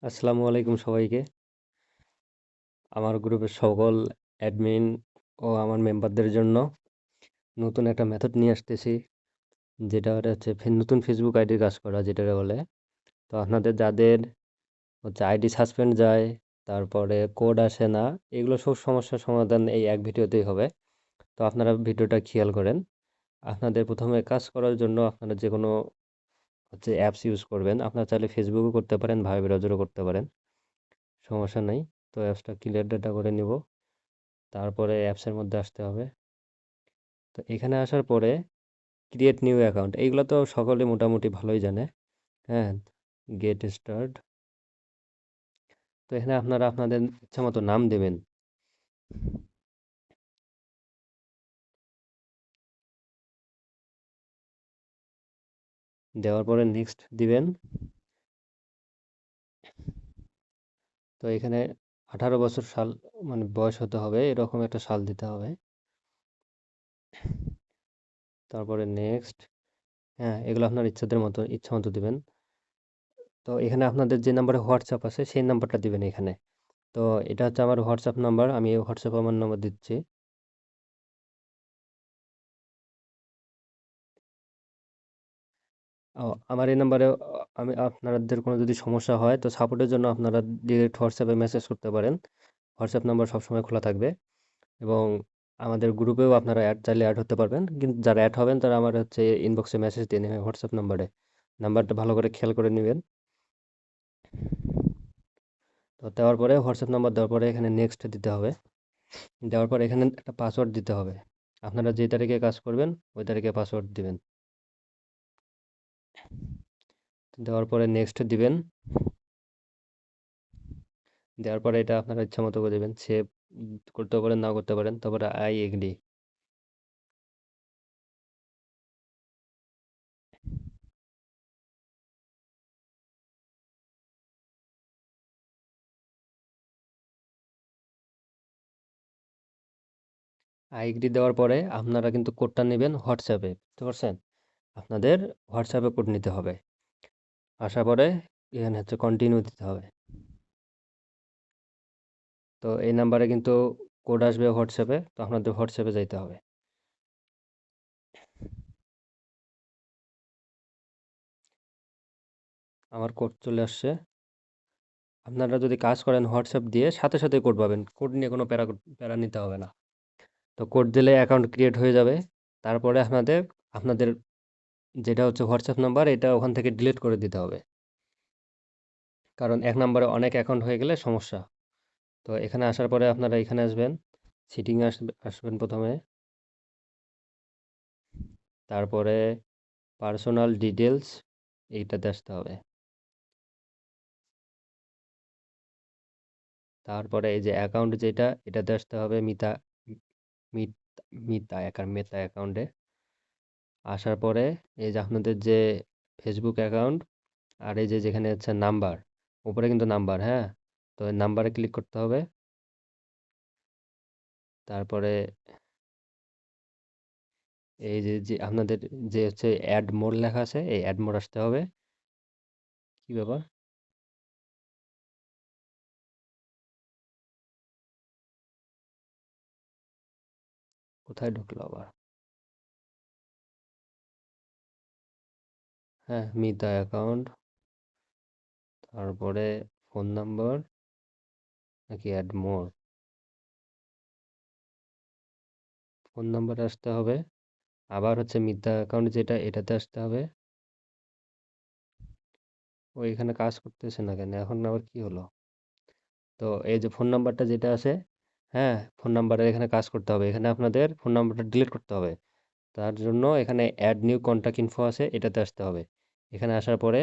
আসসালামু আলাইকুম সবাইকে। আমার গ্রুপের সকল অ্যাডমিন ও আমার মেম্বারদের জন্য নতুন একটা মেথড নিয়ে আসতেছি। যেটা হচ্ছে নতুন ফেসবুক আইডির কাজ করা যেটাকে বলে। তো আপনাদের যাদের হচ্ছে আইডি সাসপেন্ড যায়, তারপরে কোড আসে না, এগুলো সব সমস্যার সমাধান এই এক ভিডিওতেই হবে। তো আপনারা ভিডিওটা খেয়াল করেন। আপনাদের প্রথমে কাজ করার জন্য আপনারা যে কোনো হচ্ছে অ্যাপস ইউজ করবেন। আপনারা চাইলে ফেসবুকও করতে পারেন, ভাবে ব্রাউজারও করতে পারেন, সমস্যা নেই। তো অ্যাপসটা ক্লিয়ার ডাটা করে নিব। তারপরে অ্যাপসের মধ্যে আসতে হবে। তো এখানে আসার পরে ক্রিয়েট নিউ অ্যাকাউন্ট, এইগুলো তো সকলে মোটামুটি ভালোই জানে। হ্যাঁ, গেট স্টার্ট। তো এখানে আপনারা আপনাদের ইচ্ছা মতো নাম দেবেন। দেওয়ার পরে নেক্সট দিবেন। তো এখানে 18 বছর সাল মানে বয়স হতে হবে, এরকম একটা সাল দিতে হবে। তারপরে নেক্সট। হ্যাঁ, এগুলো আপনার ইচ্ছা মতো দিবেন। তো এখানে আপনাদের যে নাম্বারে হোয়াটসঅ্যাপ আছে সেই নাম্বারটা দিবেন এখানে। তো এটা হচ্ছে আমার হোয়াটসঅ্যাপ নাম্বার, আমি এই হোয়াটসঅ্যাপ আমার নাম্বার দিচ্ছি। ও, আমার এই নাম্বারে আমি আপনাদের কোনো যদি সমস্যা হয় তো সাপোর্টের জন্য আপনারা ডিরেক্ট হোয়াটসঅ্যাপে মেসেজ করতে পারেন। হোয়াটসঅ্যাপ নাম্বার সবসময় খোলা থাকবে। এবং আমাদের গ্রুপেও আপনারা চাইলে অ্যাড হতে পারবেন, কিন্তু যারা অ্যাড হবেন তারা আমার হচ্ছে ইনবক্সে মেসেজ দিয়ে নেবেন হোয়াটসঅ্যাপ নাম্বারে। নাম্বারটা ভালো করে খেয়াল করে নেবেন। তো দেওয়ার পরে হোয়াটসঅ্যাপ নাম্বার দেওয়ার পরে এখানে নেক্সট দিতে হবে। দেওয়ার পরে এখানে একটা পাসওয়ার্ড দিতে হবে। আপনারা যে তারিখে কাজ করবেন ওই তারিখে পাসওয়ার্ড দিবেন। দেওয়ার পরে নেক্সট দিবেন। দেওয়ার পরে এটা আপনারা ইচ্ছা মতো করে দেবেন, সেভ করতে পারেন নাও করতে পারেন। তারপরে আই এগ্রি। আই এগ্রি দেওয়ার পরে আপনারা কিন্তু কোডটা নেবেন হোয়াটসঅ্যাপে, বুঝতে পারছেন? আপনাদের হোয়াটসঅ্যাপে কোড নিতে হবে। আসার পরে এখানে হচ্ছে কন্টিনিউ দিতে হবে। তো এই নাম্বারে কিন্তু কোড আসবে হোয়াটসঅ্যাপে, তো আপনাদের হোয়াটসঅ্যাপে যাইতে হবে। আমার কোড চলে আসছে। আপনারা যদি কাজ করেন হোয়াটসঅ্যাপ দিয়ে সাথে সাথে কোড পাবেন, কোড নিয়ে কোনো প্যারা প্যারা নিতে হবে না। তো কোড দিলে অ্যাকাউন্ট ক্রিয়েট হয়ে যাবে। তারপরে আপনাদের আপনাদের যেটা হচ্ছে হোয়াটসঅ্যাপ নাম্বার, এটা ওখান থেকে ডিলিট করে দিতে হবে। কারণ এক নাম্বারে অনেক অ্যাকাউন্ট হয়ে গেলে সমস্যা। তো এখানে আসার পরে আপনারা এখানে আসবেন, সিটিংয়ে আসবেন প্রথমে। তারপরে পার্সোনাল ডিটেলস, এইটাতে আসতে হবে। তারপরে এই যে অ্যাকাউন্ট যেটা, এটাতে আসতে হবে মিত মেটা অ্যাকাউন্টে। আসার পরে এই যে আপনাদের যে ফেসবুক অ্যাকাউন্ট, আর এই যে যেখানে হচ্ছে নাম্বার, উপরে কিন্তু নাম্বার, হ্যাঁ। তো নাম্বারে ক্লিক করতে হবে। তারপরে এই যে যে আপনাদের যে হচ্ছে অ্যাড মোর লেখা আছে, এই অ্যাড মোর আসতে হবে। কি ব্যাপার? কোথায় ঢুকলো আবার? হ্যাঁ, মিতা অ্যাকাউন্ট। তারপরে ফোন নাম্বার নাকি অ্যাড মোর? ফোন নাম্বারে আসতে হবে। আবার হচ্ছে মিতা অ্যাকাউন্ট যেটা, এটাতে আসতে হবে। ও এখানে কাজ করতেছে না কেন এখন, আবার কি হলো? তো এই যে ফোন নাম্বারটা যেটা আছে, হ্যাঁ, ফোন নাম্বারে এখানে কাজ করতে হবে। এখানে আপনাদের ফোন নাম্বারটা ডিলিট করতে হবে। তার জন্য এখানে অ্যাড নিউ কন্ট্যাক্ট ইনফো আছে, এটাতে আসতে হবে। এখানে আসার পরে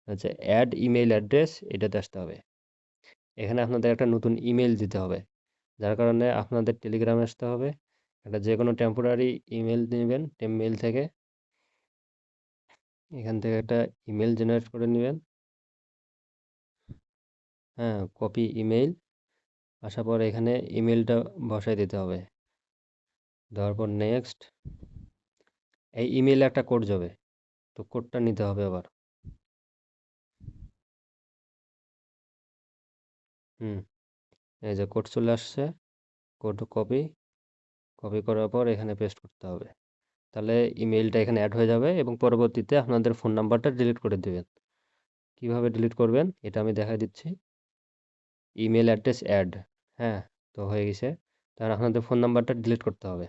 হচ্ছে অ্যাড ইমেইল অ্যাড্রেস, এটাতে আসতে হবে। এখানে আপনাদের একটা নতুন ইমেল দিতে হবে, যার কারণে আপনাদের টেলিগ্রামে আসতে হবে। একটা যে কোনো টেম্পোরারি ইমেল নেবেন, মেল থেকে। এখান থেকে একটা ইমেল জেনারেট করে নেবেন। হ্যাঁ, কপি ইমেল। আসার পর এখানে ইমেলটা বসাই দিতে হবে। দেওয়ার পর নেক্সট। এই ইমেইলে একটা কোড যাবে, তো কোডটা নিতে হবে আবার। হুম এই যে কোড চলে আসছে, কোড কপি করার পর এখানে পেস্ট করতে হবে। তাহলে ইমেইলটা এখানে অ্যাড হয়ে যাবে এবং পরবর্তীতে আপনাদের ফোন নাম্বারটা ডিলিট করে দেবেন। কিভাবে ডিলিট করবেন এটা আমি দেখাই দিচ্ছি। ইমেল অ্যাড্রেস অ্যাড, হ্যাঁ, তো হয়ে গেছে। তাহলে আপনাদের ফোন নাম্বারটা ডিলিট করতে হবে।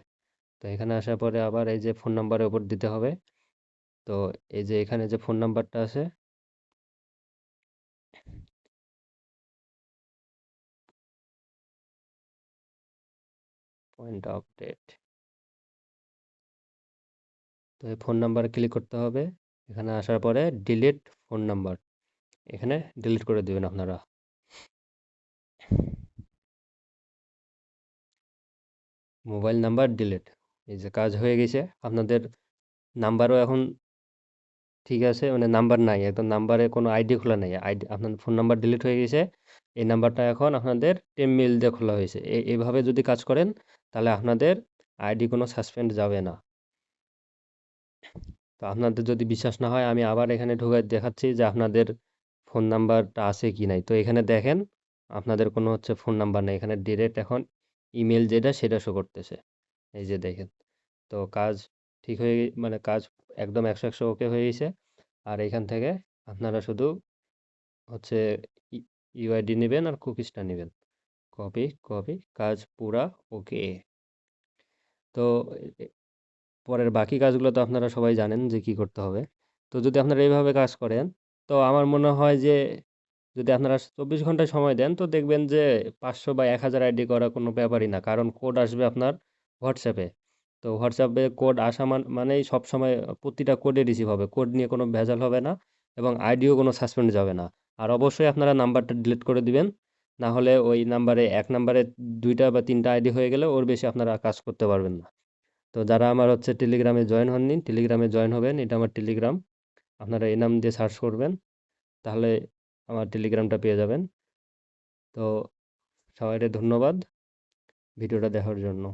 তো এখানে আসার পরে আবার এই যে ফোন নাম্বারের উপর দিতে হবে। তো এই যে এখানে যে ফোন নাম্বারটা আছে, পয়েন্ট আপডেট, তো এই ফোন নাম্বারে ক্লিক করতে হবে। এখানে আসার পরে ডিলিট ফোন নাম্বার, এখানে ডিলিট করে দেবেন আপনারা। মোবাইল নাম্বার ডিলিট, এই যে কাজ হয়ে গেছে। আপনাদের নাম্বারও এখন ঠিক আছে, মানে নাম্বার নাই, একদম নাম্বারে কোনো আইডি খোলা নাই, আইডি আপনার ফোন নাম্বার ডিলিট হয়ে গেছে। এই নাম্বারটা এখন আপনাদের টেমমেইল দিয়ে খোলা হয়েছে। এইভাবে যদি কাজ করেন তাহলে আপনাদের আইডি কোনো সাসপেন্ড যাবে না। তো আপনাদের যদি বিশ্বাস না হয় আমি আবার এখানে ঢুকে দেখাচ্ছি যে আপনাদের ফোন নাম্বারটা আছে কি নাই। তো এখানে দেখেন আপনাদের কোনো হচ্ছে ফোন নাম্বার নেই, এখানে ডিরেক্ট এখন ইমেল যেটা সেটা শো করতেছে। এই যে দেখেন, তো কাজ ঠিক হয়ে মানে কাজ একদম 100 ওকে হয়ে গেছে। আর এখান থেকে আপনারা শুধু হচ্ছে ইউআইডি নেবেন আর কুকিজটা নেবেন, কপি, কাজ পুরা ওকে। তো পরের বাকি কাজগুলো তো আপনারা সবাই জানেন যে কি করতে হবে। তো যদি আপনারা এইভাবে কাজ করেন, তো আমার মনে হয় যে যদি আপনারা 24 ঘন্টায় সময় দেন তো দেখবেন যে 500 বা 1000 আইডি করা কোনো ব্যাপারই না, কারণ কোড আসবে আপনার হোয়াটসঅ্যাপে। তো হোয়াটসঅ্যাপে কোড আসা মানেই সবসময় প্রতিটা কোডে রিসিভ হবে, কোড নিয়ে কোনো ভেজাল হবে না এবং আইডিও কোনো সাসপেন্ড যাবে না। আর অবশ্যই আপনারা নাম্বারটা ডিলিট করে দিবেন, না হলে ওই নাম্বারে এক নাম্বারে 2টা বা 3টা আইডি হয়ে গেলে ওর বেশি আপনারা কাজ করতে পারবেন না। তো যারা আমার হচ্ছে টেলিগ্রামে জয়েন হননি, টেলিগ্রামে জয়েন হবেন, এটা আমার টেলিগ্রাম। আপনারা এই নাম দিয়ে সার্চ করবেন, তাহলে আমার টেলিগ্রামটা পেয়ে যাবেন। তো সবাইকে ধন্যবাদ ভিডিওটা দেখার জন্য।